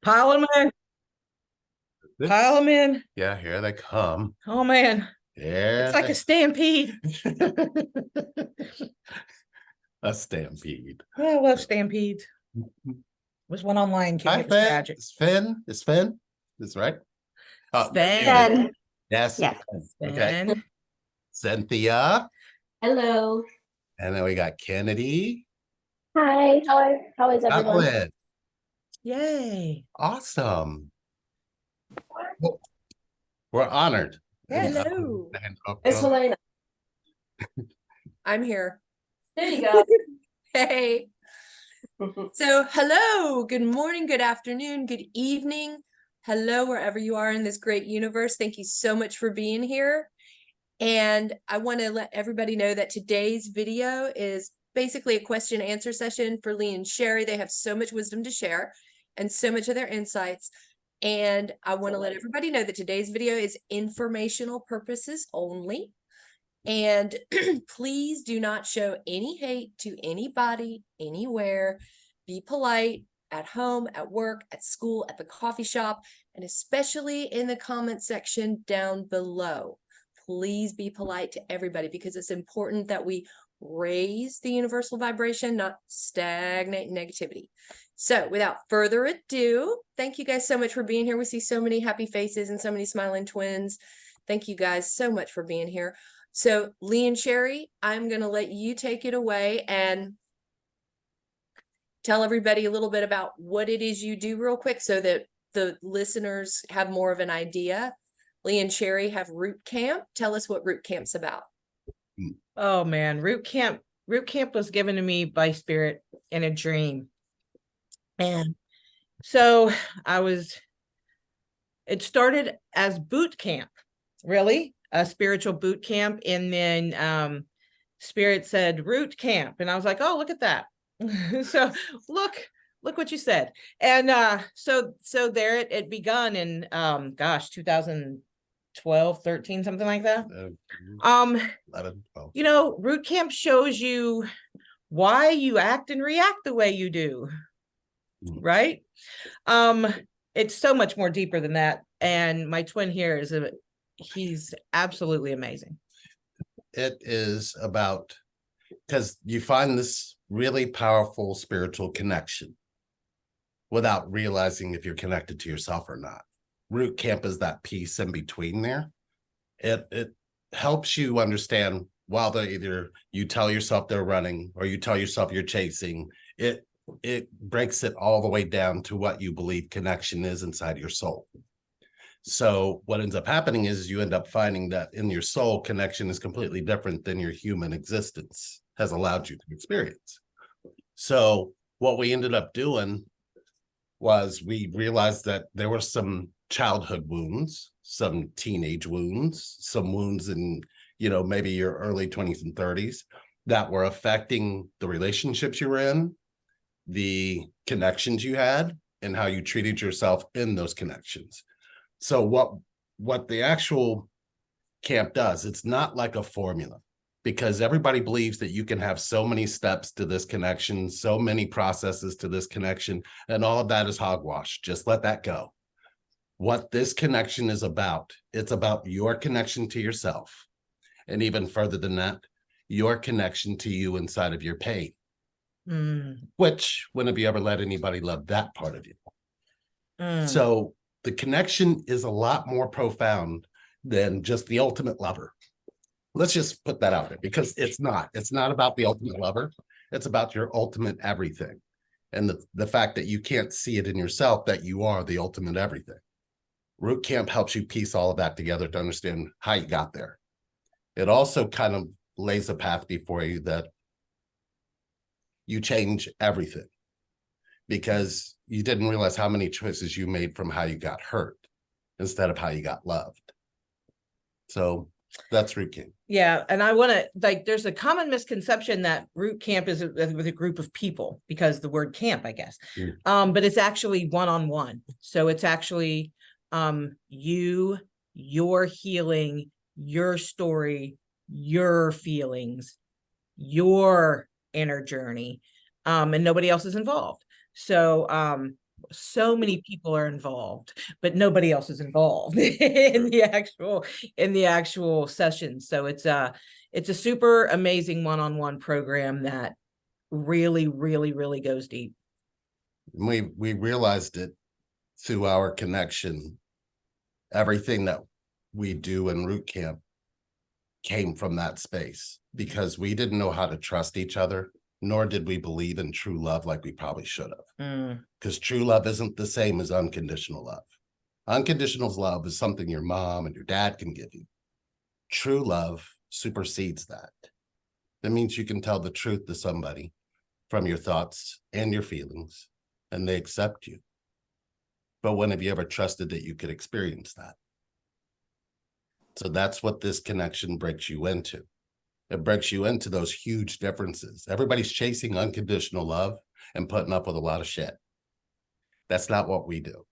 Pile them in. Pile them in. Yeah, here they come. Oh man, Yeah, it's like a stampede. a stampede. Oh, I love stampedes. Was one on Lion King. Hi, It was Finn. tragic. It's Finn. It's Finn. That's right. Oh, you're muted. Sven. Jen. Yes. Yes. Okay. Sven. Cynthia. Hello. And then we got Kennedy. Hi. How is everyone? Chocolate. Yay. Awesome. Well, we're honored. Hello. It's Helena. I'm here. There you go. Hey. So, hello, good morning, good afternoon, good evening. Hello, wherever you are in this great universe. Thank you so much for being here. And I want to let everybody know that today's video is basically a question and answer session for Lee and Sherry. They have so much wisdom to share and so much of their insights. And I want to let everybody know that today's video is informational purposes only. And please do not show any hate to anybody, anywhere. Be polite at home, at work, at school, at the coffee shop, and especially in the comment section down below. Please be polite to everybody because it's important that we raise the universal vibration, not stagnate negativity. So without further ado, thank you guys so much for being here. We see so many happy faces and so many smiling twins. Thank you guys so much for being here. So Lee and Sherry, I'm going to let you take it away and tell everybody a little bit about what it is you do real quick so that the listeners have more of an idea. Lee and Sherry have Root Camp. Tell us what Root Camp's about. Oh man, Root Camp. Root Camp was given to me by Spirit in a dream. And so it started as boot camp, really, a spiritual boot camp. And then Spirit said Root Camp. And I was like, oh, look at that. So look what you said. And so there it begun in 2012, 13, something like that. 11, 12. You know, Root Camp shows you why you act and react the way you do. Right? It's so much more deeper than that. And my twin here he's absolutely amazing. It is about, because you find this really powerful spiritual connection without realizing if you're connected to yourself or not. Root Camp is that piece in between there. It helps you understand while either you tell yourself they're running or you tell yourself you're chasing. It breaks it all the way down to what you believe connection is inside your soul. So what ends up happening is you end up finding that in your soul, connection is completely different than your human existence has allowed you to experience. So what we ended up doing was we realized that there were some childhood wounds, some teenage wounds, some wounds in, maybe your early 20s and 30s that were affecting the relationships you were in, the connections you had, and how you treated yourself in those connections. So what the actual camp does, it's not like a formula, because everybody believes that you can have so many steps to this connection, so many processes to this connection, and all of that is hogwash. Just let that go. What this connection is about, it's about your connection to yourself. And even further than that, your connection to you inside of your pain. Which, when have you ever let anybody love that part of you? So the connection is a lot more profound than just the ultimate lover. Let's just put that out there, because it's not about the ultimate lover. It's about your ultimate everything. And the fact that you can't see it in yourself, that you are the ultimate everything. Root Camp helps you piece all of that together to understand how you got there. It also kind of lays a path before you that you change everything, because you didn't realize how many choices you made from how you got hurt instead of how you got loved. So that's Root Camp. Yeah. And I want to, there's a common misconception that Root Camp is with a group of people, because the word camp, I guess. But it's actually one-on-one. So it's actually your healing, your story, your feelings, your inner journey, and nobody else is involved. So so many people are involved, but nobody else is involved in the actual session. So it's a super amazing one-on-one program that really, really, really goes deep. We realized it through our connection. Everything that we do in root camp came from that space because we didn't know how to trust each other, nor did we believe in true love like we probably should have. Because true love isn't the same as unconditional love. Unconditional love is something your mom and your dad can give you. True love supersedes that. That means you can tell the truth to somebody from your thoughts and your feelings, and they accept you. But when have you ever trusted that you could experience that? So that's what this connection breaks you into. It breaks you into those huge differences. Everybody's chasing unconditional love and putting up with a lot of shit. That's not what we do.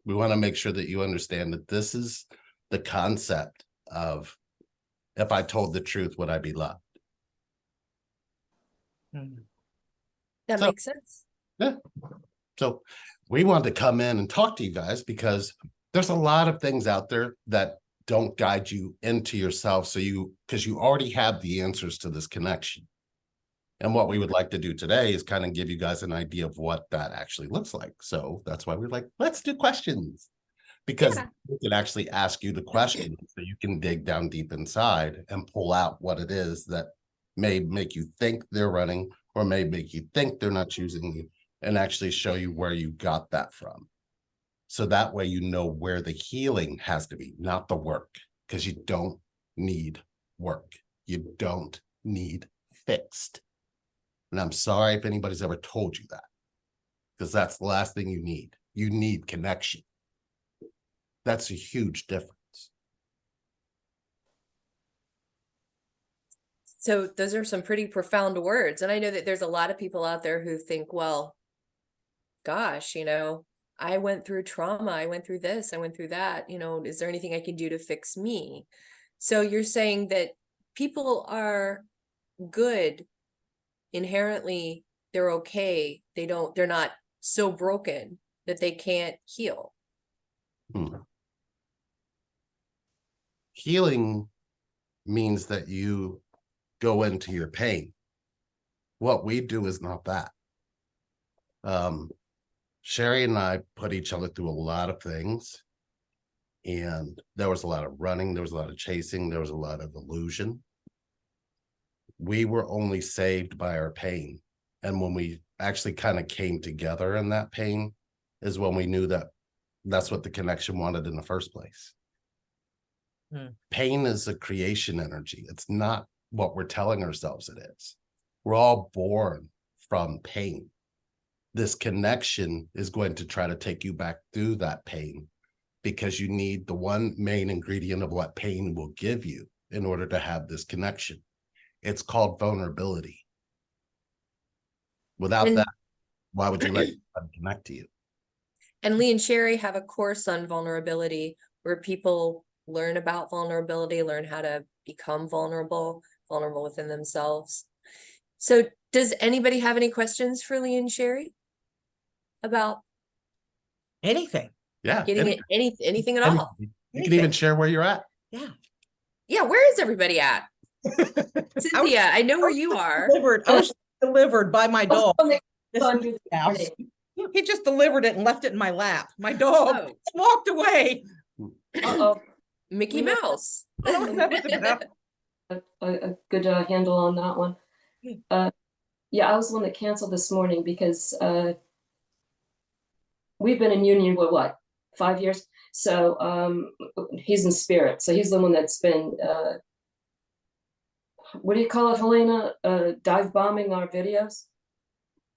We want to make sure that you understand that this is the concept of, if I told the truth, would I be loved? That So- makes sense. Yeah. So we wanted to come in and talk to you guys because there's a lot of things out there that don't guide you into yourself. So because you already have the answers to this connection. And what we would like to do today is kind of give you guys an idea of what that actually looks like. So that's why we're like, let's do questions, because we can actually ask you the question so you can dig down deep inside and pull out what it is that may make you think they're running or may make you think they're not choosing you, and actually show you where you got that from. So that way, you know where the healing has to be, not the work, because you don't need work. You don't need fixed. And I'm sorry if anybody's ever told you that, because that's the last thing you need. You need connection. That's a huge difference. So those are some pretty profound words. And I know that there's a lot of people out there who think, well, gosh, I went through trauma. I went through this. I went through that. Is there anything I can do to fix me? So you're saying that people are good inherently. They're okay. They're not so broken that they can't heal. Healing means that you go into your pain. What we do is not that. Sherry and I put each other through a lot of things, and there was a lot of running, there was a lot of chasing, there was a lot of illusion. We were only saved by our pain. And when we actually kind of came together in that pain is when we knew that that's what the connection wanted in the first place. Pain is a creation energy. It's not what we're telling ourselves it is. We're all born from pain. This connection is going to try to take you back through that pain, because you need the one main ingredient of what pain will give you in order to have this connection. It's called vulnerability. Without that, why would you let them connect to you? And Lee and Sherry have a course on vulnerability where people learn about vulnerability, learn how to become vulnerable within themselves. So does anybody have any questions for Lee and Sherry about Anything? Yeah. getting anything at all? You can even share where you're at. Yeah, where is everybody at? Cynthia, I know where you are. I was delivered by my dog. Fun. House. He just delivered it and left it in my lap. My dog Oh. walked away. Uh-oh. Mickey Mouse. I don't know what that was about. A good handle on that one. Yeah, I was the one that canceled this morning because we've been in union for what, 5 years? So he's in spirit. So he's the one that's been, what do you call it, Helena? Dive bombing our videos?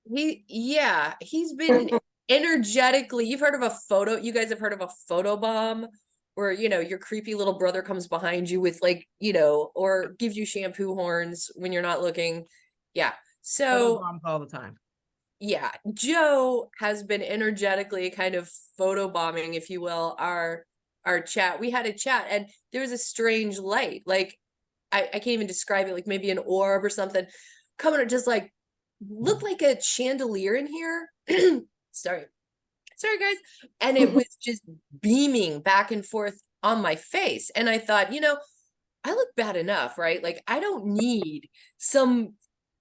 He's been energetically, you guys have heard of a photo bomb, where your creepy little brother comes behind you with or gives you shampoo horns when you're not looking. So Bombs all the time. Joe has been energetically kind of photobombing, if you will, our chat. We had a chat and there was a strange light, like I can't even describe it, like maybe an orb or something coming, just like looked like a chandelier in here. Sorry. sorry guys. And it was just beaming back and forth on my face. And I thought, I look bad enough, right? Like I don't need some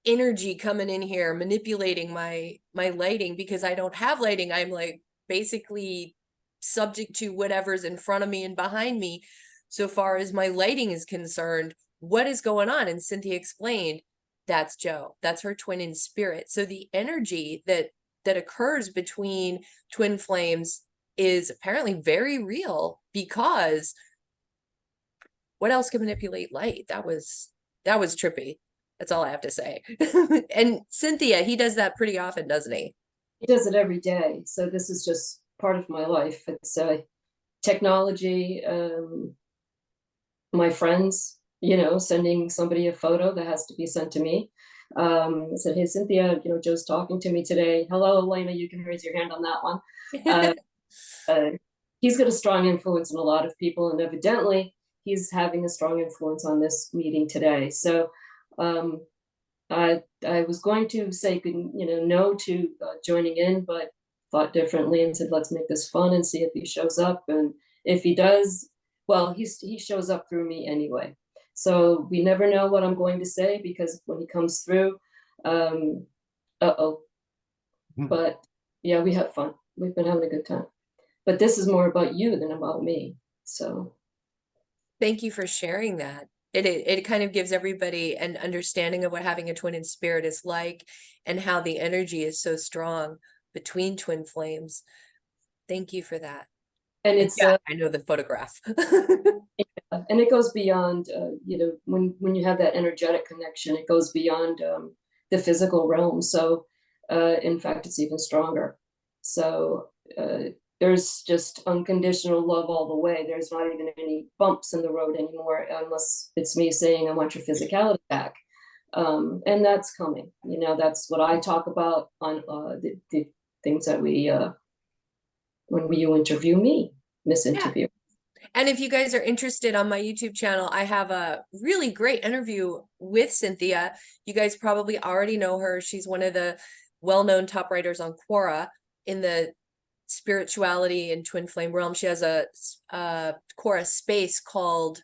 energy coming in here manipulating my lighting, because I don't have lighting. I'm like basically subject to whatever's in front of me and behind me so far as my lighting is concerned. What is going on? And Cynthia explained, that's Joe. That's her twin in spirit. So the energy that occurs between twin flames is apparently very real, because what else can manipulate light? That was trippy. That's all I have to say. And Cynthia, he does that pretty often, doesn't he? He does it every day. So this is just part of my life. It's technology, my friends, sending somebody a photo that has to be sent to me. Said, hey, Cynthia, Joe's talking to me today. Hello, Elena, you can raise your hand on that one. He's got a strong influence on a lot of people, and evidently he's having a strong influence on this meeting today. So I was going to say, no to joining in, but thought differently and said, let's make this fun and see if he shows up. And if he does, well, he shows up through me anyway. So we never know what I'm going to say, because when he comes through, but yeah, we have fun. We've been having a good time. But this is more about you than about me. So thank you for sharing that. It kind of gives everybody an understanding of what having a twin in spirit is like, and how the energy is so strong between twin flames. Thank you for that. And it's I know the photograph. And it goes beyond, when you have that energetic connection, it goes beyond the physical realm. So in fact, it's even stronger. So there's just unconditional love all the way. There's not even any bumps in the road anymore, unless it's me saying, I want your physicality back. And that's coming. That's what I talk about on the things that we, when you interview me, misinterview. Yeah. And if you guys are interested, on my YouTube channel, I have a really great interview with Cynthia. You guys probably already know her. She's one of the well-known top writers on Quora in the spirituality and twin flame realm. She has a Quora space called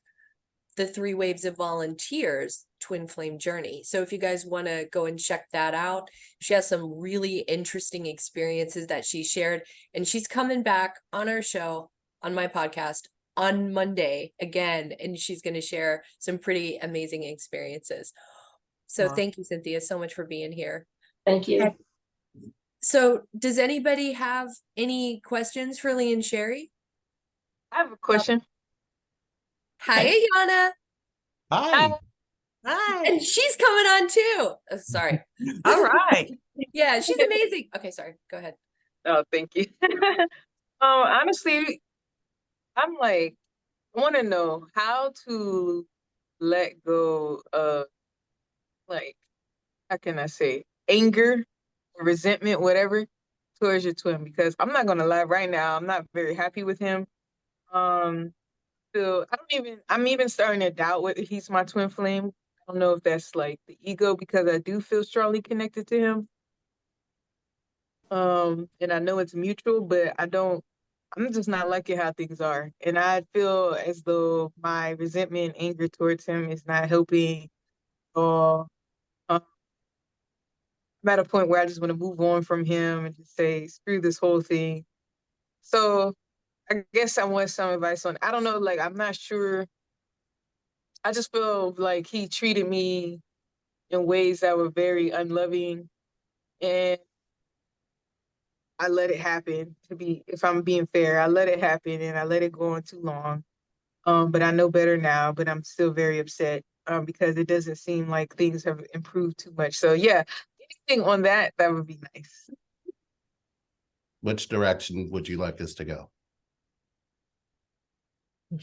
The 3 Waves of Volunteers Twin Flame Journey. So if you guys want to go and check that out, she has some really interesting experiences that she shared, and she's coming back on our show, on my podcast, on Monday again, and she's going to share some pretty amazing experiences. So thank you, Cynthia, so much for being here. Thank you. So does anybody have any questions for Lee and Sherry? I have a question. Hi, Ayana. Hi. Hi. And she's coming on too. Oh, sorry. All right. Yeah, she's amazing. Okay, sorry. Go ahead. Oh, thank you. Honestly, I'm like, I want to know how to let go of, like, how can I say, anger, resentment, whatever, towards your twin, because I'm not gonna lie, right now, I'm not very happy with him. So I'm even starting to doubt whether he's my twin flame. I don't know if that's like the ego, because I do feel strongly connected to him. And I know it's mutual, but I'm just not liking how things are. And I feel as though my resentment, anger towards him is not helping. Or I'm at a point where I just want to move on from him and just say, screw this whole thing. So I guess I want some advice on, I don't know, like, I'm not sure. I just feel like he treated me in ways that were very unloving. And I let it happen, if I'm being fair, I let it happen and I let it go on too long. But I know better now, but I'm still very upset because it doesn't seem like things have improved too much. So yeah, anything on that would be nice. Which direction would you like us to go?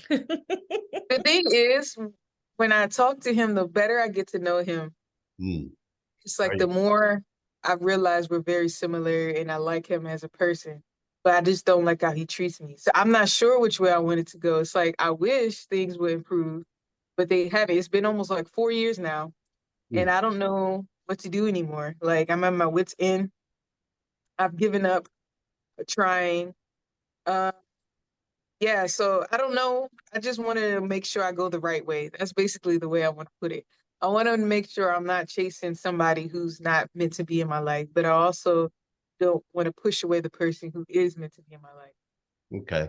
The thing is, when I talk to him, the better I get to know him. It's like the more I realize we're very similar and I like him as a person, but I just don't like how he treats me. So I'm not sure which way I want it to go. It's like, I wish things would improve, but they haven't. It's been almost like 4 years now, and I don't know what to do anymore. Like, I'm at my wit's end. I've given up. trying. Yeah, so I don't know. I just want to make sure I go the right way. That's basically the way I want to put it. I want to make sure I'm not chasing somebody who's not meant to be in my life, but I also don't want to push away the person who is meant to be in my life. Okay.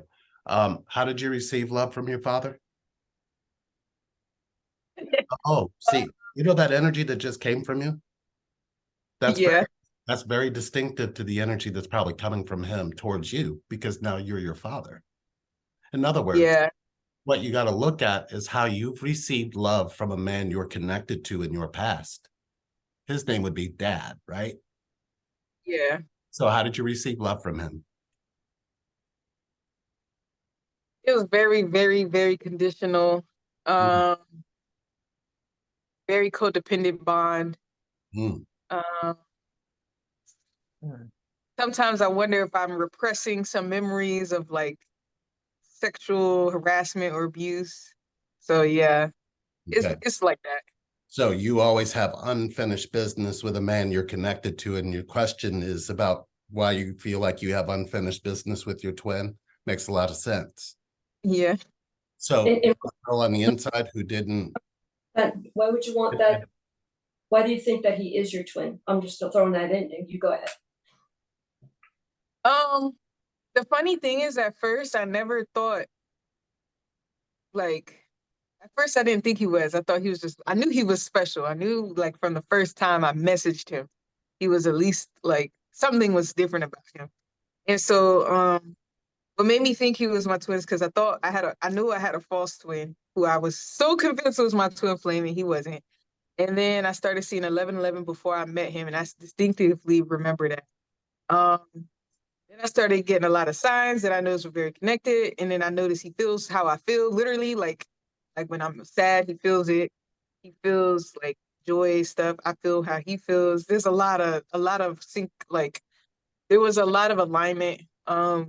How did you receive love from your father? Oh, see, you know that energy that just came from you? That's Yeah, that's very distinctive to the energy that's probably coming from him towards you, because now you're your father. In other words, yeah, what you got to look at is how you've received love from a man you're connected to in your past. His name would be Dad, right? yeah. So how did you receive love from him? It was very, very, very conditional. Mm, Um, Very codependent bond. mm, Um, Mm. Sometimes I wonder if I'm repressing some memories of like sexual harassment or abuse. So yeah, okay. it's like that. So you always have unfinished business with a man you're connected to, and your question is about why you feel like you have unfinished business with your twin. Makes a lot of sense. Yeah. So And girl on the inside who didn't. why would you want that? Why do you think that he is your twin? I'm just throwing that in, and you go ahead. Um, the funny thing is at first I never thought like at first I didn't think he was. I thought he was just I knew he was special. I knew like from the first time I messaged him, he was at least like something was different about him. And so what made me think he was my twins because I knew I had a false twin who I was so convinced was my twin flame and he wasn't. And then I started seeing 1111 before I met him, and I distinctively remember that. Um, then I started getting a lot of signs that I noticed were very connected, and then I noticed he feels how I feel, literally, like when I'm sad, he feels it. He feels like joy stuff. I feel how he feels. There's a lot of sync, like there was a lot of alignment.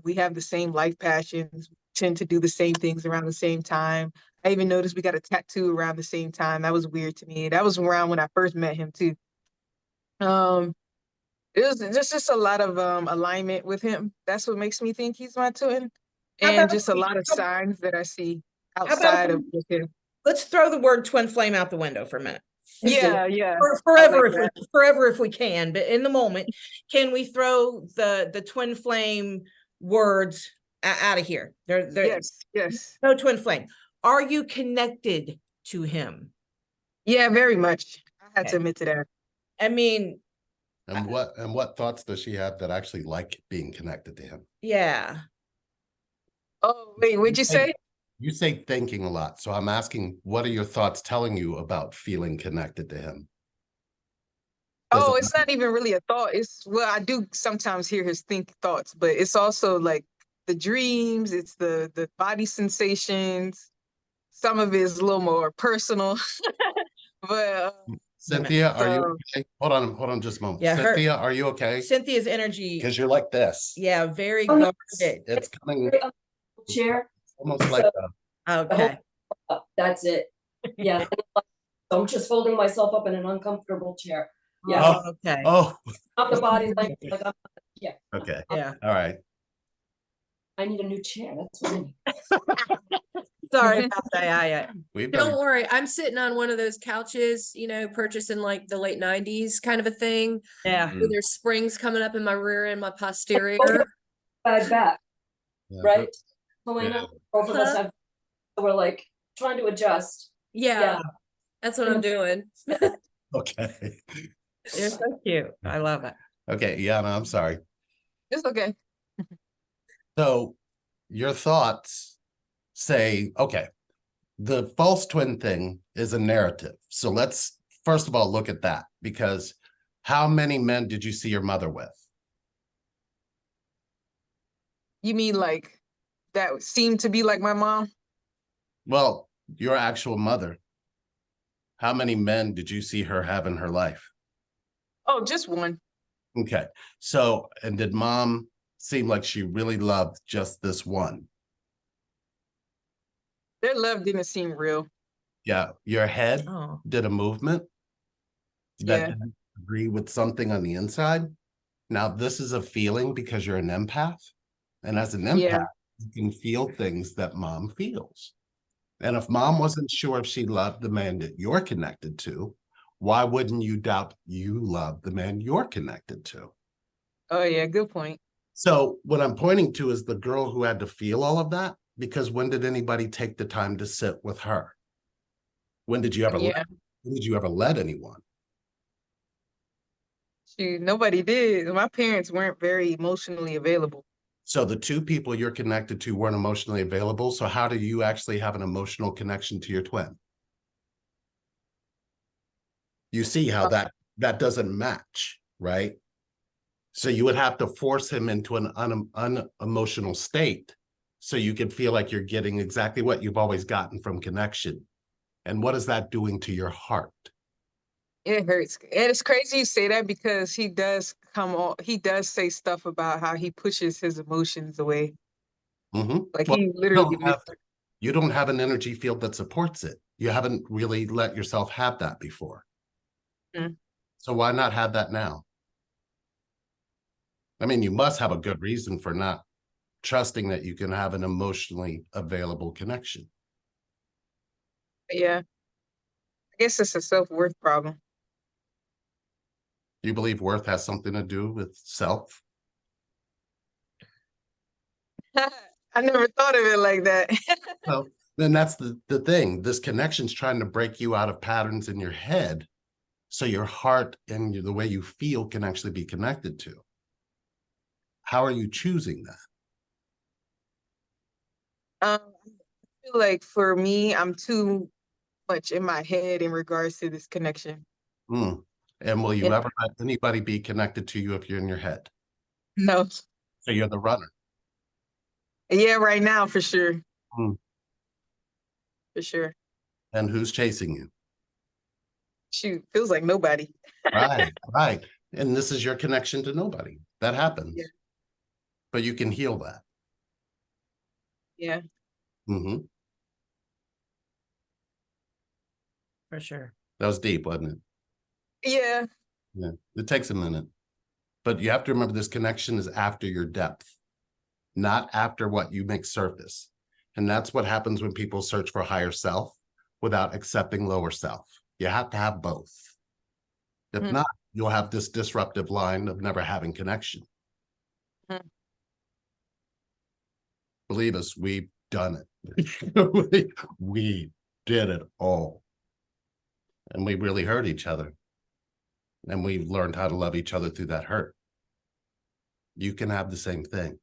We have the same life passions, tend to do the same things around the same time. I even noticed we got a tattoo around the same time. That was weird to me. That was around when I first met him too. Um, it was just a lot of alignment with him. That's what makes me think he's my twin, How about and just a lot of signs that I see how about outside of with him. let's throw the word twin flame out the window for a minute. Just Yeah, yeah, I forever like if we that. forever if we can, but in the moment, can we throw the twin flame words out of here? They're Yes, yes, no twin flame. Are you connected to him? yeah, very much. I had to Okay. admit to that. I mean, And what thoughts does she have that actually like being connected to him? yeah. Oh, wait, what'd you say? You say thinking a lot. So I'm asking, what are your thoughts telling you about feeling connected to him? Does Oh, it, it's not even really a thought. It's well, I do sometimes hear his think thoughts, but it's also like the dreams, it's the body sensations. Some of it is a little more personal. But Cynthia, are you so okay? Hold on just a moment. Yeah, her Cynthia, are you okay? Cynthia's energy, Because you're like this. yeah, very Oh, no, guarded. It's coming very chair. almost like So the whole Okay. that's it. Yeah. So I'm just holding myself up in an uncomfortable chair. Yeah. Oh, Okay. oh, Not the body language. Like yeah. okay. Yeah. All right. I need a new chair. That's what I need. Sorry about that. Yeah. We've Don't done worry, I'm sitting on one of those couches, purchased in like the late 90s kind of a thing. Yeah. Where there's springs coming up in my rear and my posterior. Back, yeah, right? yeah. Helena, both of us Huh? have. We're like trying to adjust. Yeah, Yeah. that's what I'm doing. Okay. You're so cute. I love it. Okay, yeah, no, I'm sorry. it's okay. So your thoughts say, okay, the false twin thing is a narrative. So let's first of all look at that, because how many men did you see your mother with? You mean like that seemed to be like my mom? Well, your actual mother. How many men did you see her have in her life? Oh, just one. Okay. So, and did mom seem like she really loved just this one? Their love didn't seem real. Yeah. Your head Oh. did a movement that Yeah. didn't agree with something on the inside. Now, this is a feeling because you're an empath. And as an Yeah. empath, you can feel things that mom feels. And if mom wasn't sure if she loved the man that you're connected to, why wouldn't you doubt you love the man you're connected to? Oh yeah, good point. So what I'm pointing to is the girl who had to feel all of that, because when did anybody take the time to sit with her? When did you ever Yeah. let anyone? Shoot, nobody did. My parents weren't very emotionally available. So the two people you're connected to weren't emotionally available. So how do you actually have an emotional connection to your twin? You see how that doesn't match, right? So you would have to force him into an unemotional state so you can feel like you're getting exactly what you've always gotten from connection. And what is that doing to your heart? It hurts. And it's crazy you say that because he does say stuff about how he pushes his emotions away. Like Well, he literally you don't have an energy field that supports it. You haven't really let yourself have that before. Mm. So why not have that now? I mean, you must have a good reason for not trusting that you can have an emotionally available connection. Yeah. I guess it's a self-worth problem. Do you believe worth has something to do with self? I never thought of it like that. Well, then that's the thing. This connection's trying to break you out of patterns in your head so your heart and the way you feel can actually be connected to. How are you choosing that? I feel like for me, I'm too much in my head in regards to this connection. Mm. And will you Yeah. ever let anybody be connected to you if you're in your head? No. So you're the runner. Yeah, right now for sure. Mm. For sure. And who's chasing you? Shoot, feels like nobody. Right, right. And this is your connection to nobody. That happens. Yeah. But you can heal that. Yeah. Mm-hmm. For sure. That was deep, wasn't it? Yeah. Yeah. It takes a minute. But you have to remember this connection is after your depth, not after what you make surface. And that's what happens when people search for higher self without accepting lower self. You have to have both. If Mhm. not, you'll have this disruptive line of never having connection. Mhm. Believe us, we've done it. we did it all. And we really hurt each other. And we learned how to love each other through that hurt. You can have the same thing.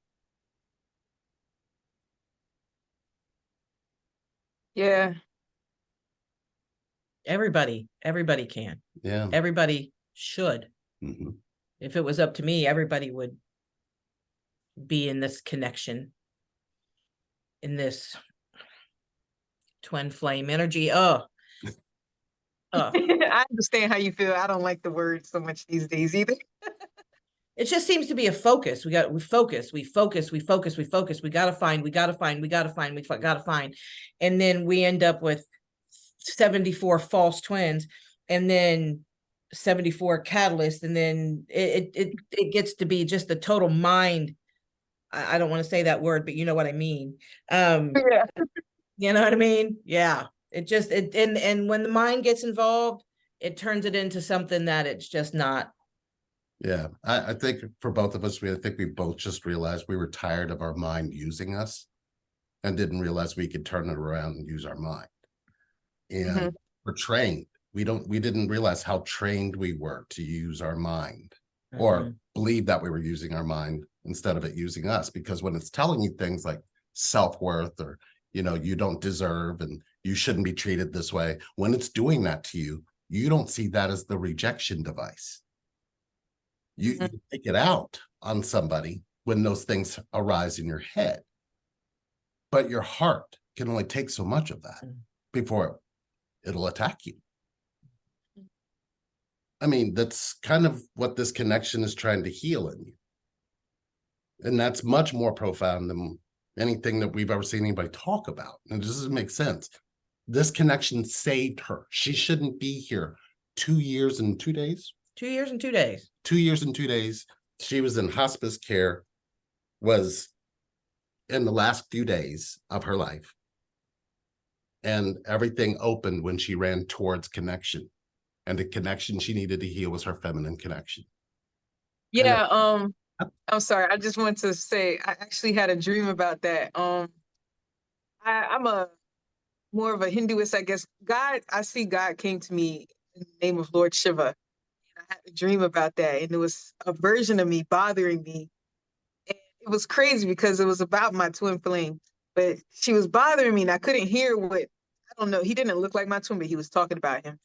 Yeah. Everybody can. Yeah. Everybody should. Mm-hmm. If it was up to me, everybody would be in this connection, in this twin flame energy. I understand how you feel. I don't like the word so much these days either. It just seems to be a focus. We focus. We gotta find. And then we end up with 74 false twins and then 74 catalysts. And then it gets to be just the total mind. I don't want to say that word, but you know what I mean. Yeah. You know what I mean? Yeah. And when the mind gets involved, it turns it into something that it's just not. Yeah, I think for both of us, I think we both just realized we were tired of our mind using us and didn't realize we could turn it around and use our mind. And we're trained. We didn't realize how trained we were to use our mind or believe that we were using our mind instead of it using us. Because when it's telling you things like self-worth or, you don't deserve and you shouldn't be treated this way, when it's doing that to you, you don't see that as the rejection device. You take it out on somebody when those things arise in your head. But your heart can only take so much of that before it'll attack you. I mean, that's kind of what this connection is trying to heal in you. And that's much more profound than anything that we've ever seen anybody talk about. And it doesn't make sense. This connection saved her. She shouldn't be here 2 years and 2 days. 2 years and 2 days. 2 years and 2 days. She was in hospice care, was in the last few days of her life. And everything opened when she ran towards connection. And the connection she needed to heal was her feminine connection. Yeah, I'm sorry. I just want to say I actually had a dream about that. I'm a more of a Hinduist, I guess. I see God came to me in the name of Lord Shiva. I had a dream about that, and it was a version of me bothering me. And it was crazy because it was about my twin flame, but she was bothering me, and I couldn't hear what, I don't know. He didn't look like my twin, but he was talking about him.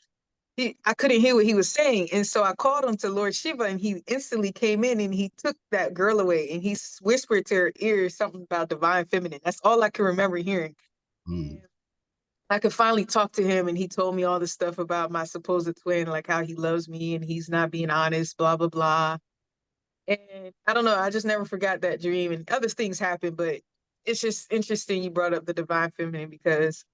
I couldn't hear what he was saying. And so I called him to Lord Shiva, and he instantly came in and he took that girl away, and he whispered to her ear something about divine feminine. That's all I can remember hearing. Mm. And I could finally talk to him, and he told me all the stuff about my supposed twin, like how he loves me and he's not being honest, blah, blah, blah. And I don't know, I just never forgot that dream. And other things happened, but it's just interesting you brought up the divine feminine because,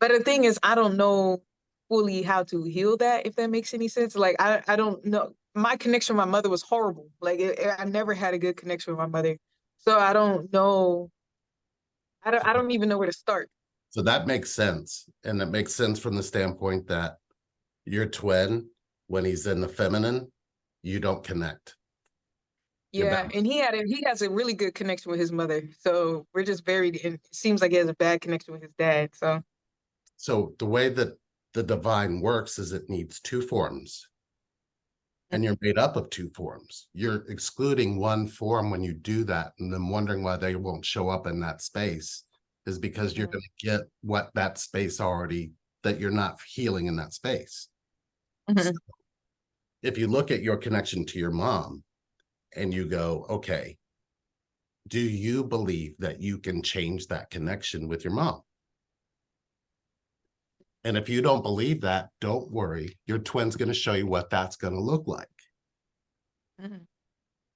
but the thing is, I don't know fully how to heal that, if that makes any sense. Like, I don't know. My connection with my mother was horrible. Like, I never had a good connection with my mother. So I don't know. I don't even know where to start. So that makes sense. And it makes sense from the standpoint that your twin, when he's in the feminine, you don't connect. Yeah, and he has a really good connection with his mother. So we're just very, and it seems like he has a bad connection with his dad. So the way that the divine works is it needs two forms. And you're made up of two forms. You're excluding one form when you do that, and then wondering why they won't show up in that space is because you're going to get what that space already, that you're not healing in that space. So if you look at your connection to your mom and you go, okay, do you believe that you can change that connection with your mom? And if you don't believe that, don't worry. Your twin's going to show you what that's going to look like.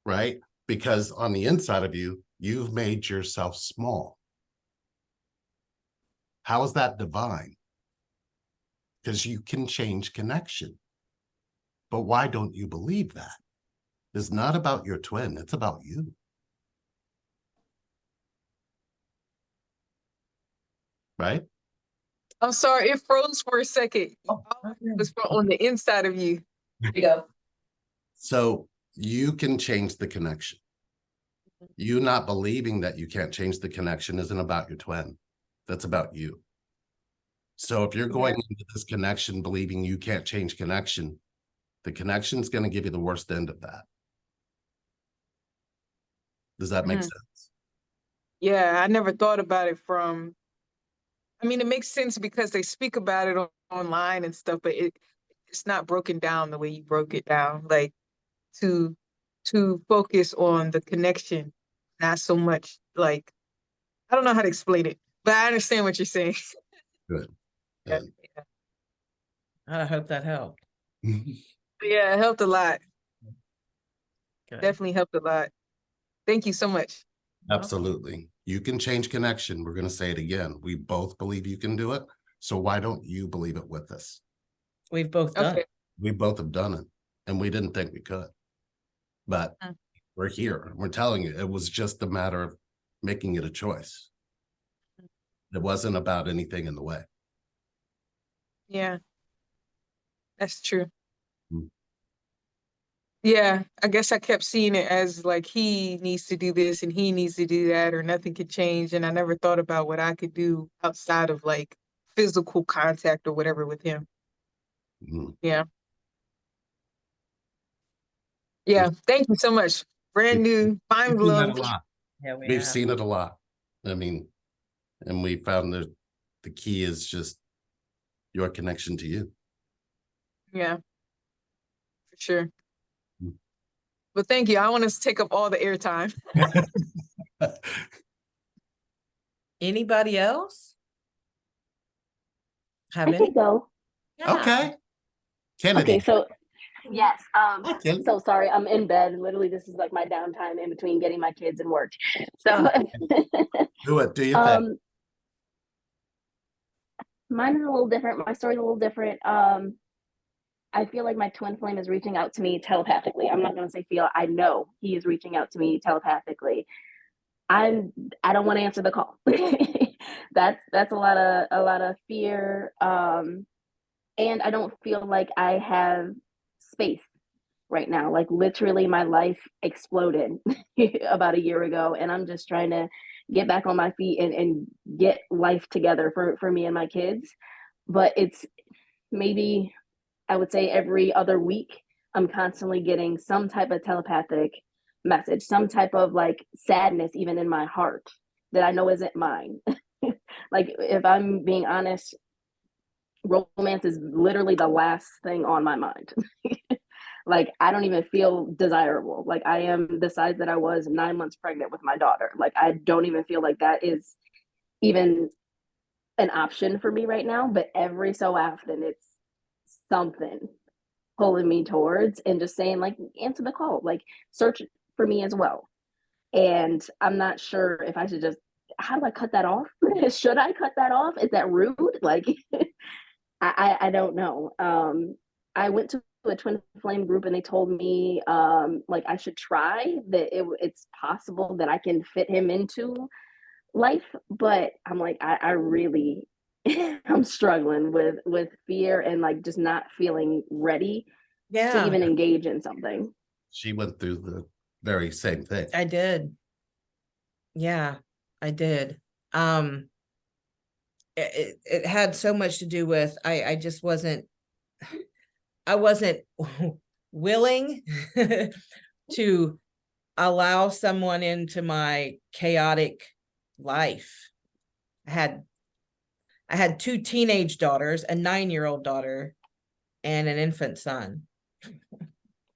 Right? Because on the inside of you, you've made yourself small. How is that divine? Because you can change connection. But why don't you believe that? It's not about your twin, it's about you. Right? I'm sorry, it froze for a second. Oh, It was on the inside of you. There you go. So you can change the connection. You not believing that you can't change the connection isn't about your twin. That's about you. So if you're going into this connection believing you can't change connection, the connection is going to give you the worst end of that. Does that make sense? Yeah, I never thought about it from, I mean, it makes sense because they speak about it online and stuff, but it's not broken down the way you broke it down, like to focus on the connection, not so much like, I don't know how to explain it, but I understand what you're saying. Good. Yeah, Good. I hope that helped. yeah, it helped a lot. Good. Definitely helped a lot. Thank you so much. Absolutely. You can change connection. We're going to say it again. We both believe you can do it. So why don't you believe it with us? We've both done Okay. it. We both have done it and we didn't think we could, but we're here. We're telling you, it was just a matter of making it a choice. It wasn't about anything in the way. Yeah, that's true. Mm. Yeah, I guess I kept seeing it as like he needs to do this and he needs to do that, or nothing could change. And I never thought about what I could do outside of like physical contact or whatever with him. Mm. Yeah. Yeah. Thank you so much. Brand new, mind We've seen that blown. a lot. Yeah, we We've have. seen it a lot. I mean, and we found that the key is just your connection to you. Yeah, for sure. Mm. But thank you. I want us to take up all the airtime. Anybody else? Have I any? can go. Yeah. Okay. Kennedy. Okay, so yes. Hi, Kennedy. So sorry, I'm in bed. Literally, this is like my downtime in between getting my kids and work. So Do it. Do your thing. mine is a little different. My story's a little different. I feel like my twin flame is reaching out to me telepathically. I'm not gonna say feel, I know he is reaching out to me telepathically. I don't want to answer the call. That's a lot of fear. And I don't feel like I have space right now. Like literally my life exploded about a year ago, and I'm just trying to get back on my feet and get life together for me and my kids. But it's maybe, I would say, every other week I'm constantly getting some type of telepathic message, some type of like sadness even in my heart that I know isn't mine. Like if I'm being honest, romance is literally the last thing on my mind. Like I don't even feel desirable. Like I am the size that I was 9 months pregnant with my daughter. Like I don't even feel like that is even an option for me right now. But every so often it's something pulling me towards and just saying like answer the call, like search for me as well. And I'm not sure if I should just, how do I cut that off? Should I cut that off? Is that rude? Like I don't know. I went to a twin flame group and they told me like I should try that it's possible that I can fit him into life, but I'm like I really I'm struggling with fear and like just not feeling ready to Yeah, even engage in something. She went through the very same thing. I did. Yeah, I did. It had so much to do with I just wasn't willing to allow someone into my chaotic life. I had two teenage daughters, a 9-year-old daughter, and an infant son.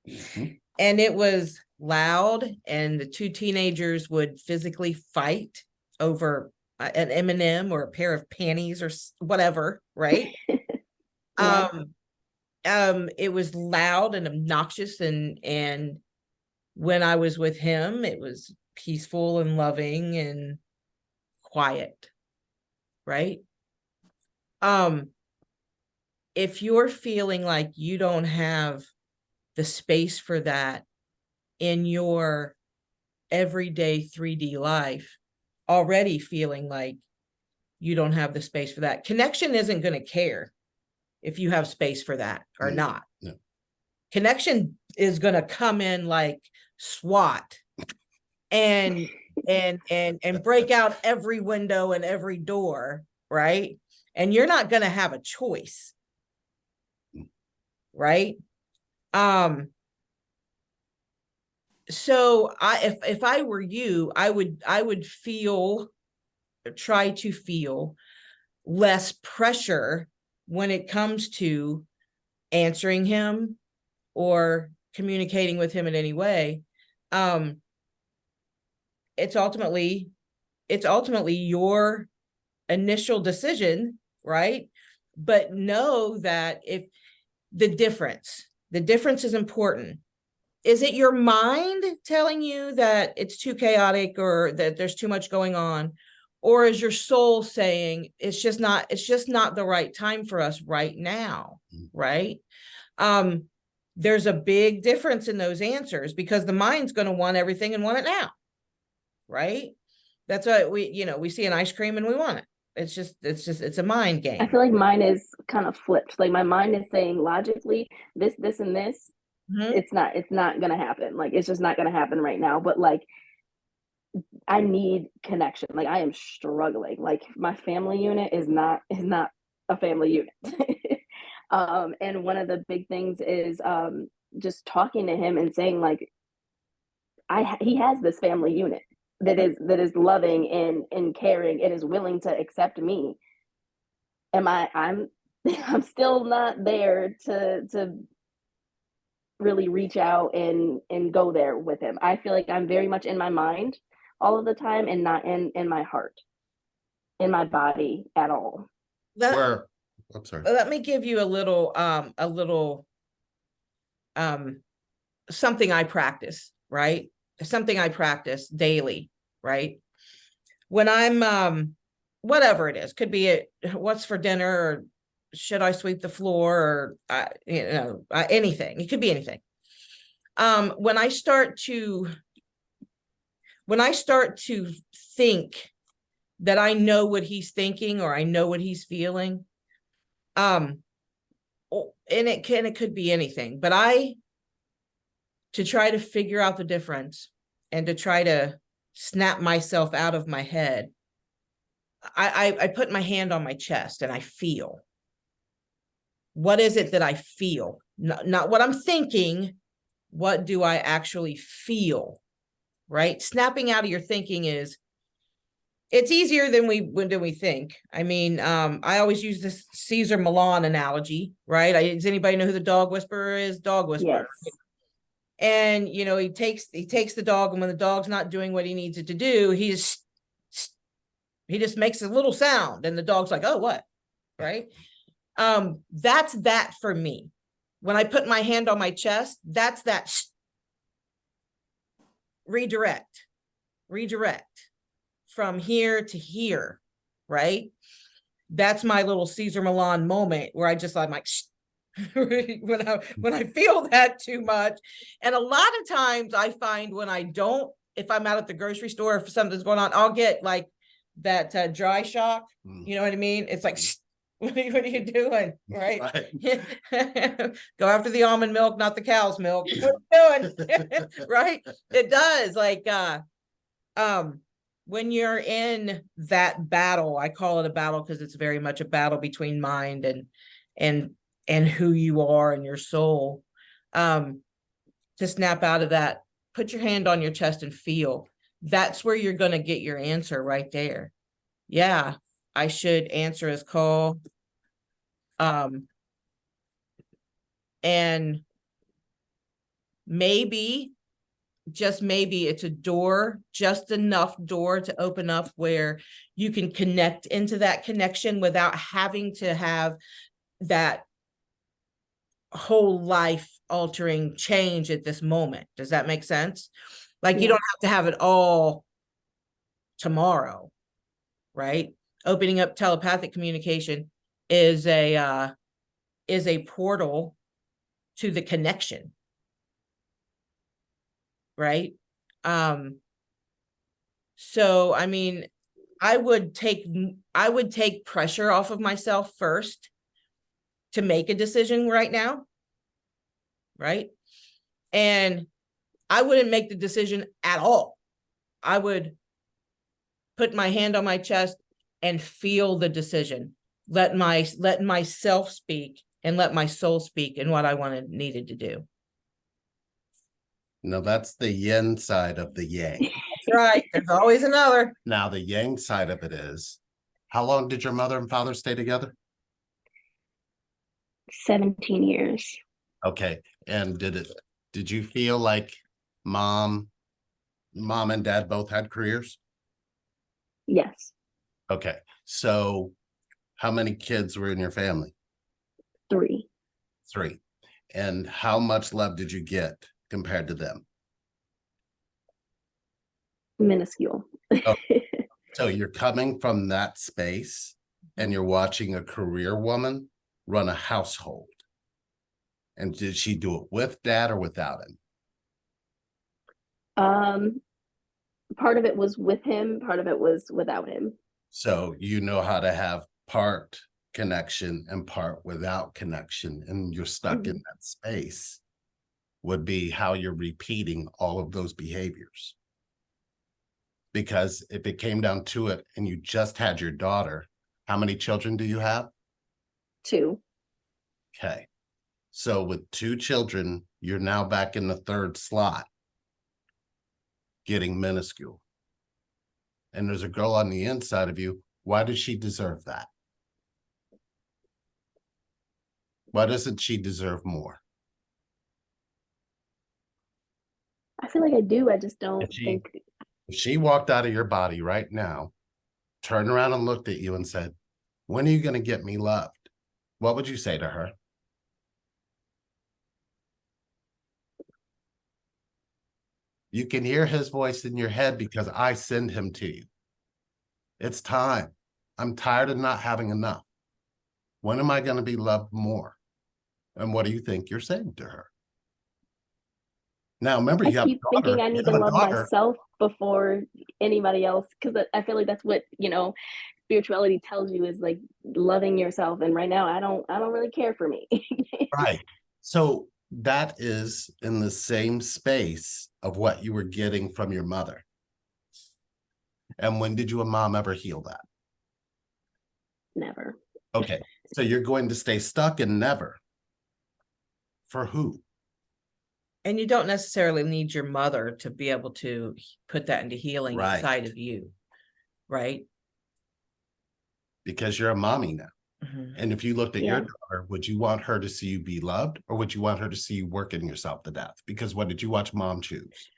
Mhm. And it was loud, and the two teenagers would physically fight over an M&M or a pair of panties or whatever, right? Yeah. It was loud and obnoxious, and when I was with him, it was peaceful and loving and quiet, right? If you're feeling like you don't have the space for that in your everyday 3D life, already feeling like you don't have the space for that, connection isn't going to care if you have space for that or not. No. Connection is going to come in like SWAT and break out every window and every door, right? And you're not going to have a choice, right? So if I were you, I would try to feel less pressure when it comes to answering him or communicating with him in any way. It's ultimately your initial decision, right? But know that if the difference is important. Is it your mind telling you that it's too chaotic or that there's too much going on? Or is your soul saying it's just not the right time for us right now, right? There's a big difference in those answers because the mind's going to want everything and want it now, right? That's why we see an ice cream and we want it. It's a mind game. I feel like mine is kind of flipped. Like my mind is saying logically this, and this. Mm-hmm. It's not gonna happen. Like it's just not gonna happen right now. But like I need connection. Like I am struggling. Like my family unit is not a family unit. And one of the big things is just talking to him and saying like he has this family unit that is loving and caring and is willing to accept me. I'm I'm still not there to really reach out and go there with him. I feel like I'm very much in my mind all of the time and not in my heart, in my body at all. I'm sorry. Let me give you a little something I practice, right? Something I practice daily, right? When I'm whatever it is, could be what's for dinner, or should I sweep the floor, or anything. It could be anything. When I start to when I start to think that I know what he's thinking or I know what he's feeling, and it could be anything, but to try to figure out the difference and to try to snap myself out of my head, I put my hand on my chest and I feel. What is it that I feel? Not what I'm thinking. What do I actually feel? Right? Snapping out of your thinking it's easier than we think. I mean, I always use this Caesar Milan analogy, right? Does anybody know who the dog whisperer is? Dog whisperer. Yes. And he takes the dog, and when the dog's not doing what he needs it to do, he just makes a little sound, and the dog's like, oh, what? Right? That's that for me. When I put my hand on my chest, that's that redirect from here to here, right? That's my little Caesar Milan moment where I'm like, when I feel that too much. And a lot of times I find when I don't, if I'm out at the grocery store, if something's going on, I'll get like that dry shock. You know what I mean? It's like, what are you doing? Right. Go after the almond milk, not the cow's milk. What are you doing? Right. It does. Like, when you're in that battle, I call it a battle because it's very much a battle between mind and who you are and your soul. To snap out of that, put your hand on your chest and feel. That's where you're going to get your answer right there. Yeah, I should answer his call. And maybe, just maybe, it's a door, just enough door to open up where you can connect into that connection without having to have that whole life altering change at this moment. Does that make sense? Like, you don't have to have it all tomorrow, right? Opening up telepathic communication is a portal to the connection, right? So I mean, I would take pressure off of myself first to make a decision right now, right? And I wouldn't make the decision at all. I would put my hand on my chest and feel the decision. Let myself speak and let my soul speak in what I needed to do. No, that's the yin side of the yang. That's right. There's always another. Now, the yang side of it is, how long did your mother and father stay together? 17 years. Okay. And did you feel like mom and dad both had careers? Yes. Okay. So how many kids were in your family? 3. 3. And how much love did you get compared to them? Minuscule. Oh, so you're coming from that space and you're watching a career woman run a household. And did she do it with dad or without him? Part of it was with him, part of it was without him. So you know how to have part connection and part without connection, and you're stuck in that space, would be how you're repeating all of those behaviors. Because if it came down to it and you just had your daughter, how many children do you have? 2. Okay. So with 2 children, you're now back in the 3rd slot, getting minuscule. And there's a girl on the inside of you. Why does she deserve that? Why doesn't she deserve more? I feel like I do. I just don't think. If she walked out of your body right now, turned around and looked at you and said, when are you going to get me loved? What would you say to her? You can hear his voice in your head because I send him to you. It's time. I'm tired of not having enough. When am I going to be loved more? And what do you think you're saying to her? Now, remember, I you have keep a thinking daughter. I You need to have a love daughter. myself before anybody else, because I feel like that's what, spirituality tells you, is like loving yourself. And right now, I don't really care for me. Right. So that is in the same space of what you were getting from your mother. And when did you and mom ever heal that? Never. Okay. So you're going to stay stuck in never. For who? And you don't necessarily need your mother to be able to put that into healing Right. inside of you, right? Because you're a mommy now. Mhm. And if you looked at your Yeah. daughter, would you want her to see you be loved, or would you want her to see you working yourself to death? Because what did you watch mom choose?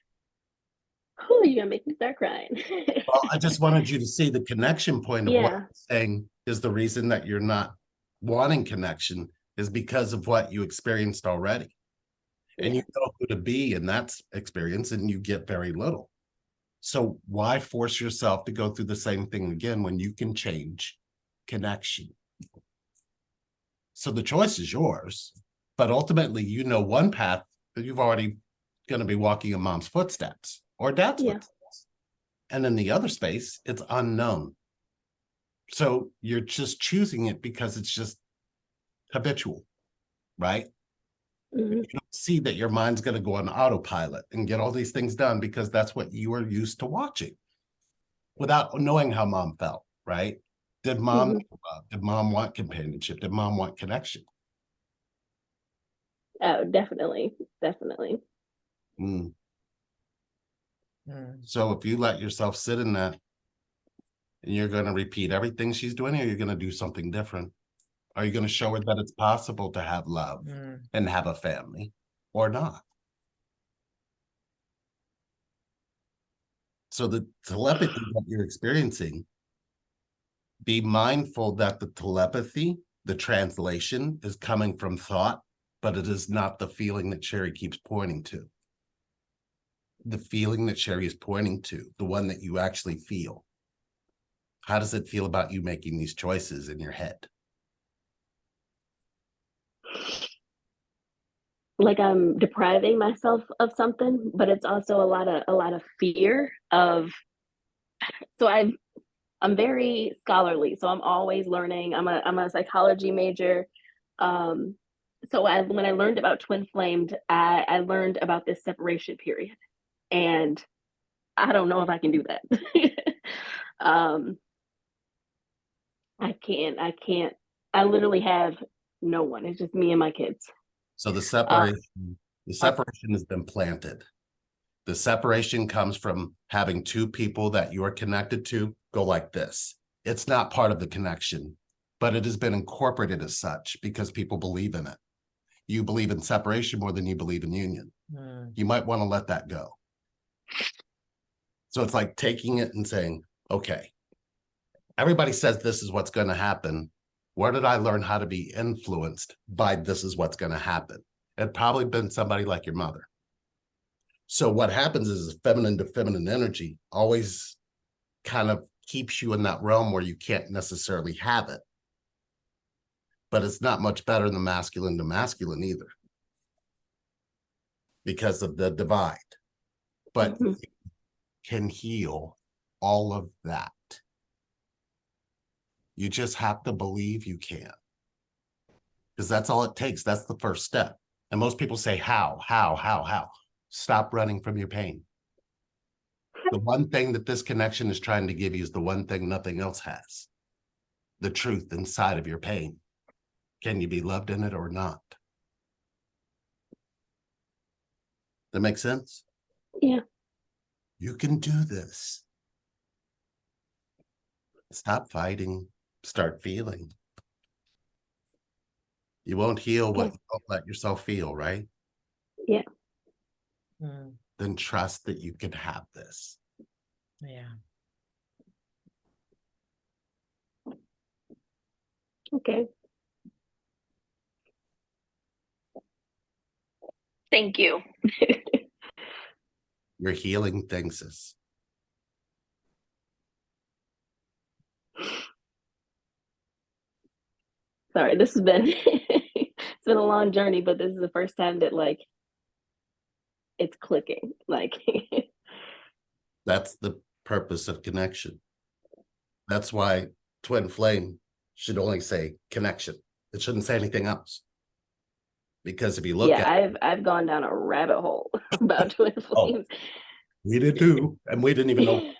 Oh, you're gonna make me start crying. Well, I just wanted you to see the connection point of what Yeah. I'm saying is the reason that you're not wanting connection is because of what you experienced already. And Yeah. you know who to be in that experience, and you get very little. So why force yourself to go through the same thing again when you can change connection? So the choice is yours, but ultimately, you know, one path that you've already going to be walking in mom's footsteps or dad's Yeah. footsteps. And in the other space, it's unknown. So you're just choosing it because it's just habitual, right? Mhm. You don't see that your mind's going to go on autopilot and get all these things done because that's what you were used to watching without knowing how mom felt, right? Did mom Mhm. need love? Did mom want companionship? Did mom want connection? Oh, definitely. Definitely. Mm. Mm. So if you let yourself sit in that and you're going to repeat everything she's doing, or you're going to do something different? Are you going to show her that it's possible to have love Mm. and have a family or not? So the telepathy that you're experiencing, be mindful that the telepathy, the translation, is coming from thought, but it is not the feeling that Sherry keeps pointing to. The feeling that Sherry is pointing to, the one that you actually feel. How does it feel about you making these choices in your head? Like I'm depriving myself of something, but it's also a lot of fear of. So I'm very scholarly, so I'm always learning. I'm a psychology major. Um, so when I learned about twin flamed, I learned about this separation period, and I don't know if I can do that. um, I can't. I literally have no one. It's just me and my kids. So the Uh, separation has been planted. The separation comes from having two people that you are connected to go like this. It's not part of the connection, but it has been incorporated as such because people believe in it. You believe in separation more than you believe in union. Mm. You might want to let that go. So it's like taking it and saying, okay, everybody says this is what's going to happen. Where did I learn how to be influenced by this is what's going to happen? It probably been somebody like your mother. So what happens is feminine to feminine energy always kind of keeps you in that realm where you can't necessarily have it. But it's not much better than masculine to masculine either because of the divide. But mhm. can heal all of that. You just have to believe you can. Because that's all it takes. That's the first step. And most people say, how? Stop running from your pain. The one thing that this connection is trying to give you is the one thing nothing else has. The truth inside of your pain. Can you be loved in it or not? That makes sense? Yeah. You can do this. Stop fighting. Start feeling. You won't heal what Okay. you don't let yourself feel, right? Yeah. Mm. Then trust that you can have this. Yeah. Okay. Thank you. You're healing things. Sis. Sorry, this has been it's been a long journey, but this is the first time that like it's clicking. Like That's the purpose of connection. That's why twin flame should only say connection. It shouldn't say anything else. Because if you look yeah, at I've gone down a rabbit hole about twin flames. we did too, and we didn't even know.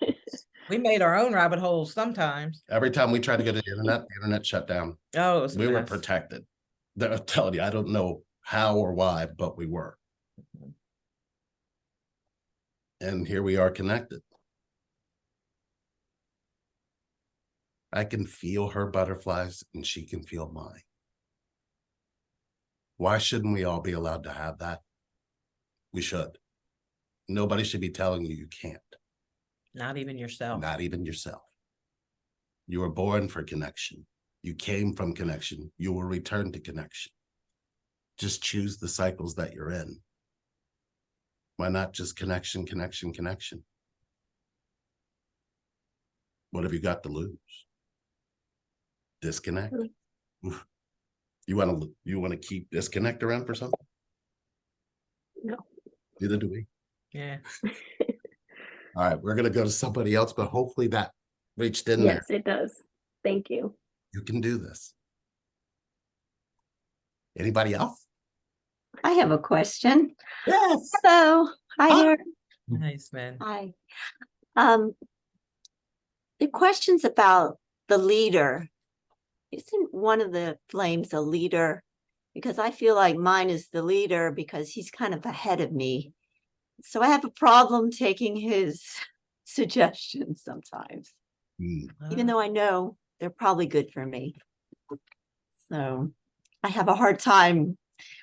We made our own rabbit holes sometimes. Every time we tried to go to the internet shut down. Oh, it was a We were mess. protected. I'm telling you, I don't know how or why, but we were. And here we are connected. I can feel her butterflies and she can feel mine. Why shouldn't we all be allowed to have that? We should. Nobody should be telling you you can't. Not even yourself. Not even yourself. You were born for connection. You came from connection. You will return to connection. Just choose the cycles that you're in. Why not just connection, connection, connection? What have you got to lose? Disconnect. Oof. You want to keep disconnect around for something? No. Neither do we. Yeah. All right, we're gonna go to somebody else, but hopefully that reached in there. Yes, it does. Thank you. You can do this. Anybody else? I have a question. Yes. Hello. Hi Hi. there. Nice, man. Hi. The question's about the leader. Isn't one of the flames a leader? Because I feel like mine is the leader because he's kind of ahead of me. So I have a problem taking his suggestions sometimes, even though I know they're probably good for me. So I have a hard time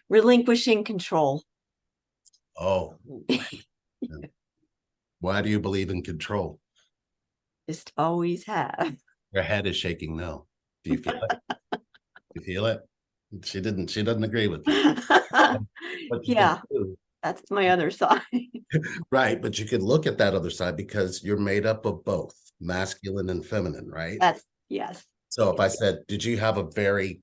relinquishing control. Oh. Why do you believe in control? Just always have. Your head is shaking no. Do you feel it? You feel it? She doesn't agree with you. But you Yeah, can do. that's my other side. Right, but you can look at that other side because you're made up of both masculine and feminine, right? Yes. So if I said, did you have a very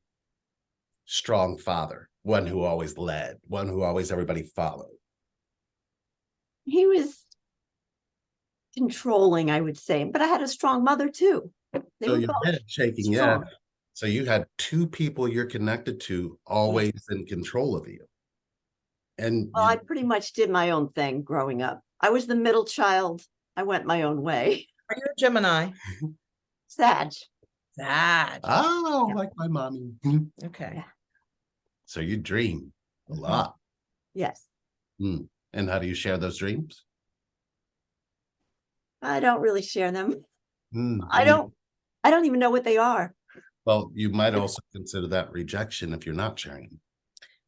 strong father, one who always led, one who always everybody followed? He was controlling, I would say, but I had a strong mother too. They So were your both head shaking, yeah. strong. So you had two people you're connected to always in control of you. And Well, I pretty much did my own thing growing up. I was the middle child. I went my own way. Are you a Gemini? Sag. That. oh, Yeah. like my mommy. Okay. Yeah. So you dream a lot. Yes. And how do you share those dreams? I don't really share them. Mm, I don't even know what they are. Well, you might also consider that rejection if you're not sharing them.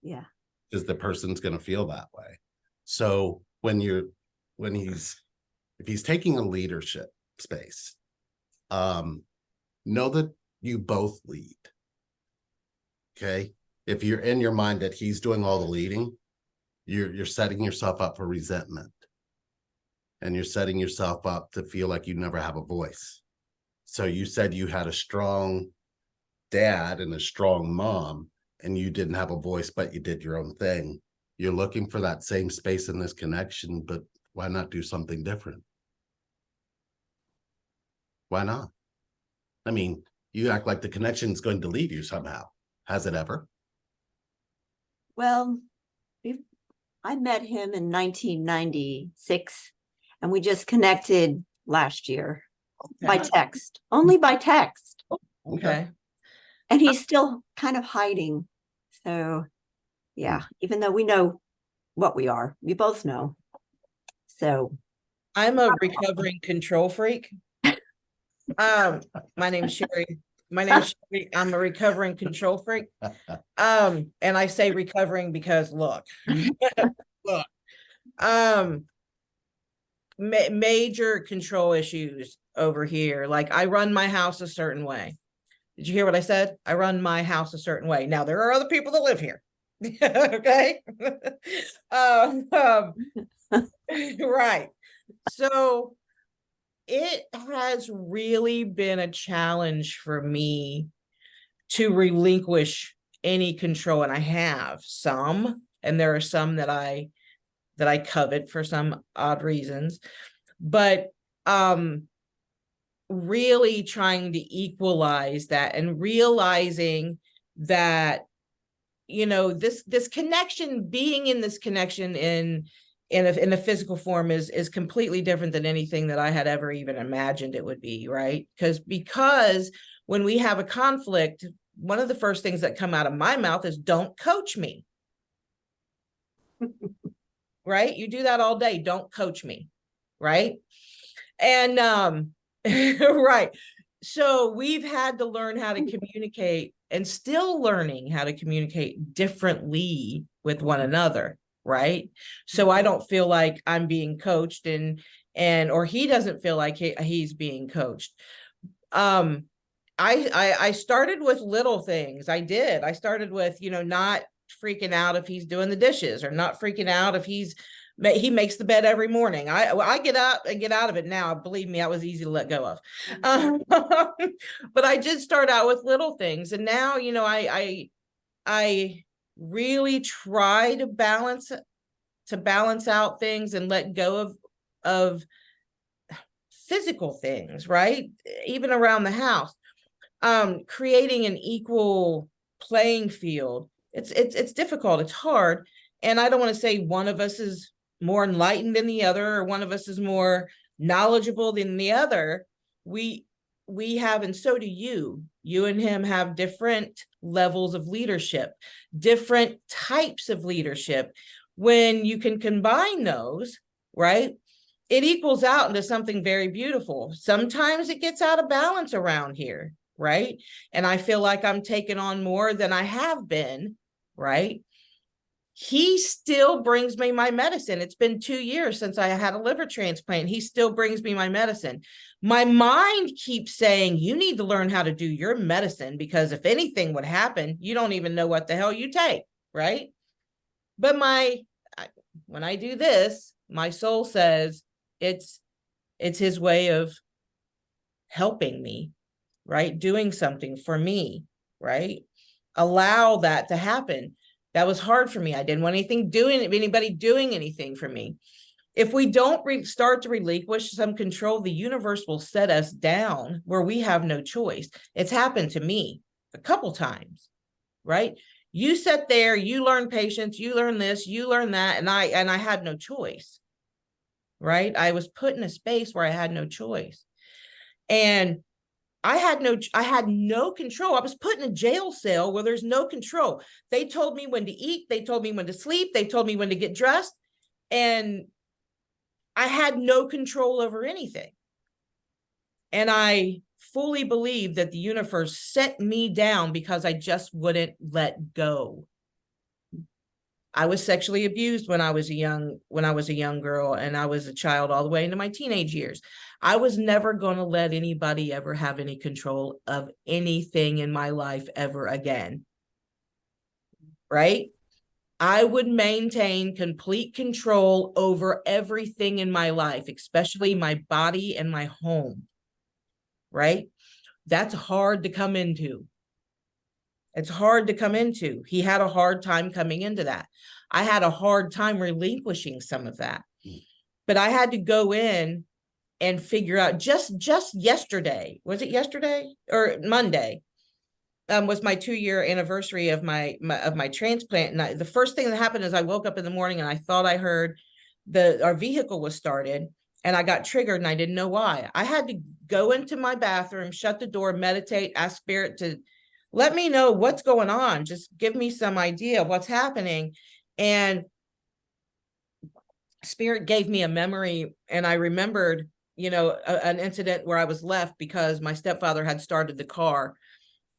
Yeah. Because the person's going to feel that way. So if he's taking a leadership space, know that you both lead. Okay. If you're in your mind that he's doing all the leading, you're setting yourself up for resentment. And you're setting yourself up to feel like you never have a voice. So you said you had a strong dad and a strong mom, and you didn't have a voice, but you did your own thing. You're looking for that same space in this connection, but why not do something different? Why not? I mean, you act like the connection is going to leave you somehow. Has it ever? Well, I met him in 1996 and we just connected last year by text, only by text. Okay. And he's still kind of hiding. So yeah, even though we know what we are, we both know. So I'm a recovering control freak. My name's Sherry. Sherry. I'm a recovering control freak. And I say recovering because look, major control issues over here. Like I run my house a certain way. Did you hear what I said? I run my house a certain way. Now there are other people that live here. Okay. Right. So it has really been a challenge for me to relinquish any control, and I have some, and there are some that I that I covet for some odd reasons, but really trying to equalize that and realizing that, you know, this connection, being in this connection in a physical form is completely different than anything that I had ever even imagined it would be, right? Because when we have a conflict, one of the first things that come out of my mouth is, don't coach me. Right? You do that all day. Don't coach me. Right? And right. So we've had to learn how to communicate, and still learning how to communicate differently with one another, right? So I don't feel like I'm being coached, and or he doesn't feel like he's being coached. I started with little things. I did. I started with, you know, not freaking out if he's doing the dishes, or not freaking out if he makes the bed every morning. I get up and get out of it now. Believe me, that was easy to let go of. But I did start out with little things, and now, you know, I really try to balance out things and let go of physical things, right? Even around the house. Creating an equal playing field. It's difficult. It's hard. And I don't want to say one of us is more enlightened than the other, or one of us is more knowledgeable than the other. We have, and so do you. You and him have different levels of leadership, different types of leadership. When you can combine those, right, it equals out into something very beautiful. Sometimes it gets out of balance around here, right? And I feel like I'm taking on more than I have been, right? He still brings me my medicine. It's been 2 years since I had a liver transplant. He still brings me my medicine. My mind keeps saying, you need to learn how to do your medicine, because if anything would happen, you don't even know what the hell you take, right? But when I do this, my soul says it's his way of helping me, right? Doing something for me, right? Allow that to happen. That was hard for me. I didn't want anybody doing anything for me. If we don't start to relinquish some control, the universe will set us down where we have no choice. It's happened to me a couple times, right? You sit there, you learn patience, you learn this, you learn that, and I had no choice, right? I was put in a space where I had no choice. And I had no control. I was put in a jail cell where there's no control. They told me when to eat. They told me when to sleep. They told me when to get dressed. And I had no control over anything. And I fully believe that the universe set me down because I just wouldn't let go. I was sexually abused when I was a young girl, and I was a child all the way into my teenage years. I was never going to let anybody ever have any control of anything in my life ever again. Right? I would maintain complete control over everything in my life, especially my body and my home. Right? That's hard to come into. It's hard to come into. He had a hard time coming into that. I had a hard time relinquishing some of that. But I had to go in and figure out just yesterday. Was it yesterday or Monday? Was my 2-year anniversary of my transplant. And the first thing that happened is I woke up in the morning and I thought I heard our vehicle was started, and I got triggered and I didn't know why. I had to go into my bathroom, shut the door, meditate, ask spirit to let me know what's going on. Just give me some idea of what's happening. And spirit gave me a memory, and I remembered, you know, an incident where I was left because my stepfather had started the car.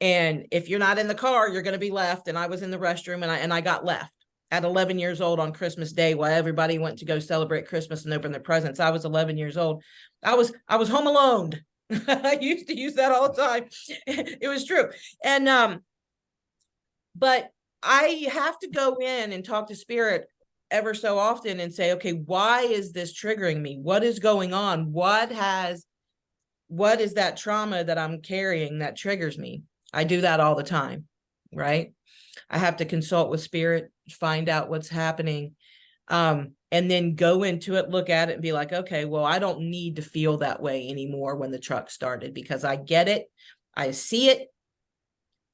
And if you're not in the car, you're going to be left. And I was in the restroom, and I got left at 11 years old on Christmas Day while everybody went to go celebrate Christmas and open their presents. I was 11 years old. I was home alone. I used to use that all the time. It was true. And but I have to go in and talk to spirit ever so often and say, okay, why is this triggering me? What is going on? What is that trauma that I'm carrying that triggers me? I do that all the time, right? I have to consult with spirit, find out what's happening. And then go into it, look at it and be like, okay, well, I don't need to feel that way anymore when the truck started, because I get it. I see it.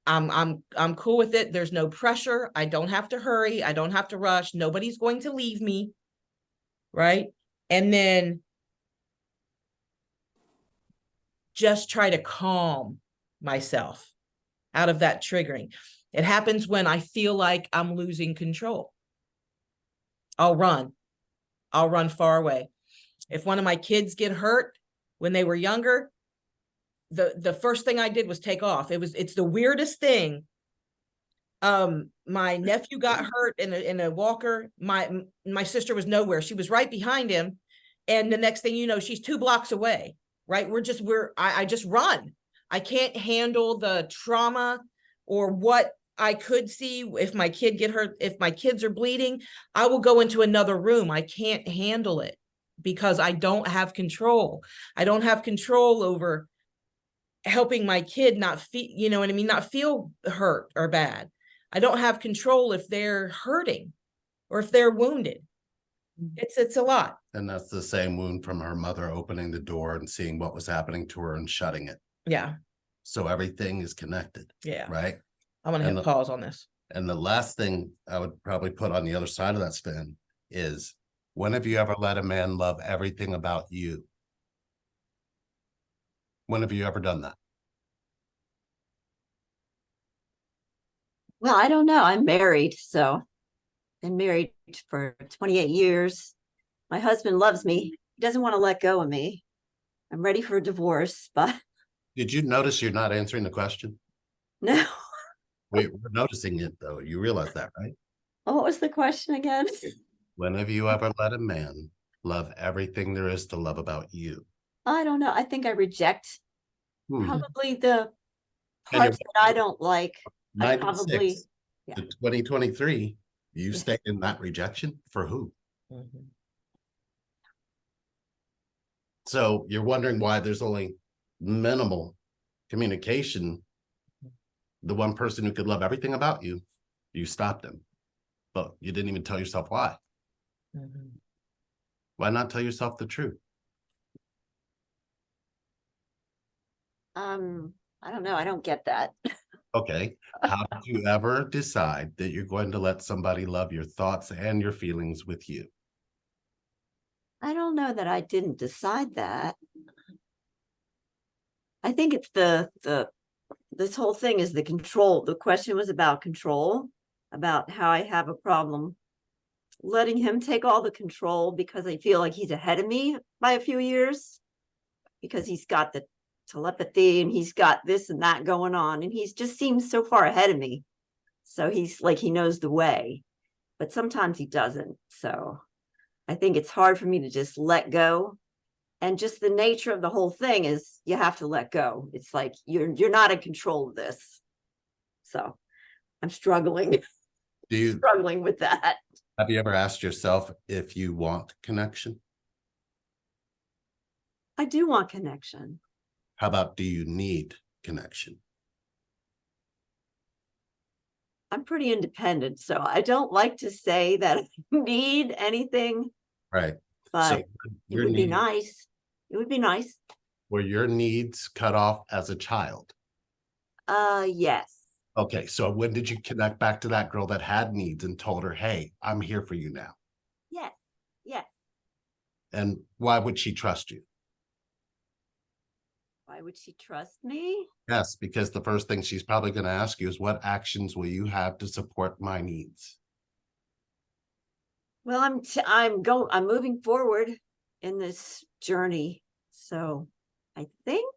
I'm cool with it. There's no pressure. I don't have to hurry. I don't have to rush. Nobody's going to leave me. Right. And then just try to calm myself out of that triggering. It happens when I feel like I'm losing control. I'll run far away. If one of my kids get hurt when they were younger, the first thing I did was take off. It's the weirdest thing. My nephew got hurt in a walker. My sister was nowhere. She was right behind him. And the next thing you know, she's 2 blocks away, right? I just run. I can't handle the trauma or what I could see. If my kid get hurt, if my kids are bleeding, I will go into another room. I can't handle it because I don't have control. I don't have control over helping my kid not feel, you know what I mean? Not feel hurt or bad. I don't have control if they're hurting or if they're wounded. It's a lot. And that's the same wound from her mother opening the door and seeing what was happening to her and shutting it. Yeah. So everything is connected. Yeah. Right. I want to hit pause on this. And the last thing I would probably put on the other side of that spin is, when have you ever let a man love everything about you? When have you ever done that? Well, I don't know. I'm married, so been married for 28 years. My husband loves me. He doesn't want to let go of me. I'm ready for a divorce, but Did you notice you're not answering the question? no. We're noticing it though. You realize that, right? Oh, what was the question again? When have you ever let a man love everything there is to love about you? I don't know. I think I reject probably the And parts that I don't like. I 96 probably, to 2023, you stay in that rejection for who? Mm-hmm. So you're wondering why there's only minimal communication. The one person who could love everything about you, you stopped him, but you didn't even tell yourself why. Mm-hmm. Why not tell yourself the truth? I don't know. I don't get that. Okay. How did you ever decide that you're going to let somebody love your thoughts and your feelings with you? I don't know that I didn't decide that. I think it's this whole thing is the control. The question was about control, about how I have a problem letting him take all the control because I feel like he's ahead of me by a few years, because he's got the telepathy and he's got this and that going on, and he's just seems so far ahead of me. So he's like, he knows the way, but sometimes he doesn't. So I think it's hard for me to just let go. And just the nature of the whole thing is you have to let go. It's like you're not in control of this. So I'm struggling struggling with that. Have you ever asked yourself if you want connection? I do want connection. How about, do you need connection? I'm pretty independent, so I don't like to say that I need anything, Right. but So it would be nice. It would be nice. Were your needs cut off as a child? Yes. Okay, so when did you connect back to that girl that had needs and told her, hey, I'm here for you now? Yes. Yes. And why would she trust you? Why would she trust me? Yes, because the first thing she's probably going to ask you is, what actions will you have to support my needs? Well, I'm moving forward in this journey. So I think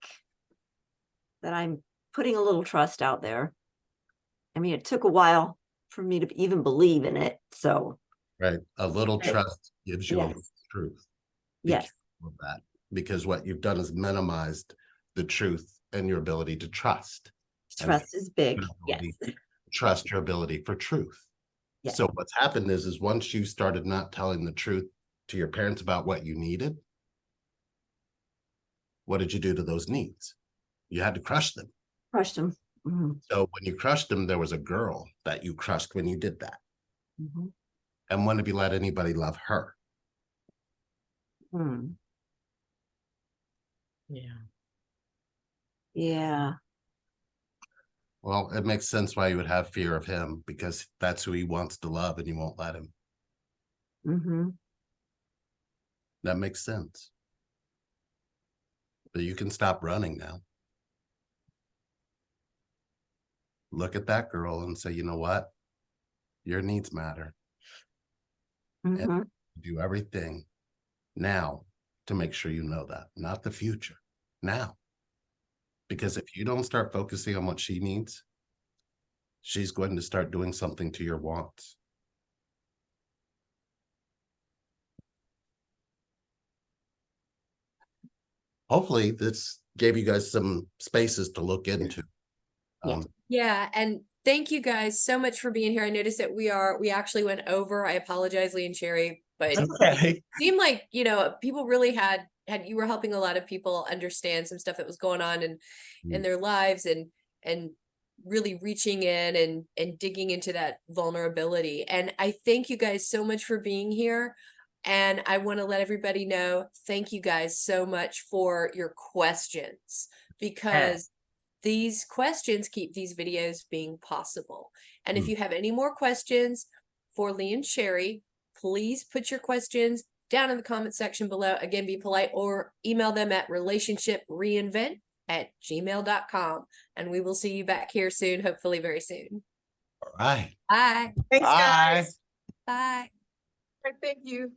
that I'm putting a little trust out there. I mean, it took a while for me to even believe in it. So right, a little right. trust gives you a little truth. Yes. Of that, because what you've done is minimized the truth and your ability to trust. Trust is big. Yes. Trust your ability for truth. Yes. So what's happened is once you started not telling the truth to your parents about what you needed, what did you do to those needs? You had to crush them. Crushed them. Mm-hmm. So when you crushed them, there was a girl that you crushed when you did that. Mm-hmm. and wouldn't be let anybody love her. Hmm. Yeah. Yeah. Well, it makes sense why you would have fear of him, because that's who he wants to love and you won't let him. Mm-hmm. That makes sense. But you can stop running now. Look at that girl and say, you know what? Your needs matter. Mm-hmm. And do everything now to make sure you know that, not the future, now. Because if you don't start focusing on what she needs, she's going to start doing something to your wants. Hopefully this gave you guys some spaces to look into. Yeah, and thank you guys so much for being here. I noticed that we actually went over. I apologize, Lee and Sherry, but Okay. it seemed like, you know, people really had you were helping a lot of people understand some stuff that was going on in their lives, and really reaching in and digging into that vulnerability. And I thank you guys so much for being here. And I want to let everybody know, thank you guys so much for your questions, because these questions keep these videos being possible. And if you have any more questions for Lee and Sherry, please put your questions down in the comment section below. Again, be polite, or email them at relationshipreinvent@gmail.com. And we will see you back here soon, hopefully very soon. All right. Bye. Thanks, Bye. guys. Bye. Thank you.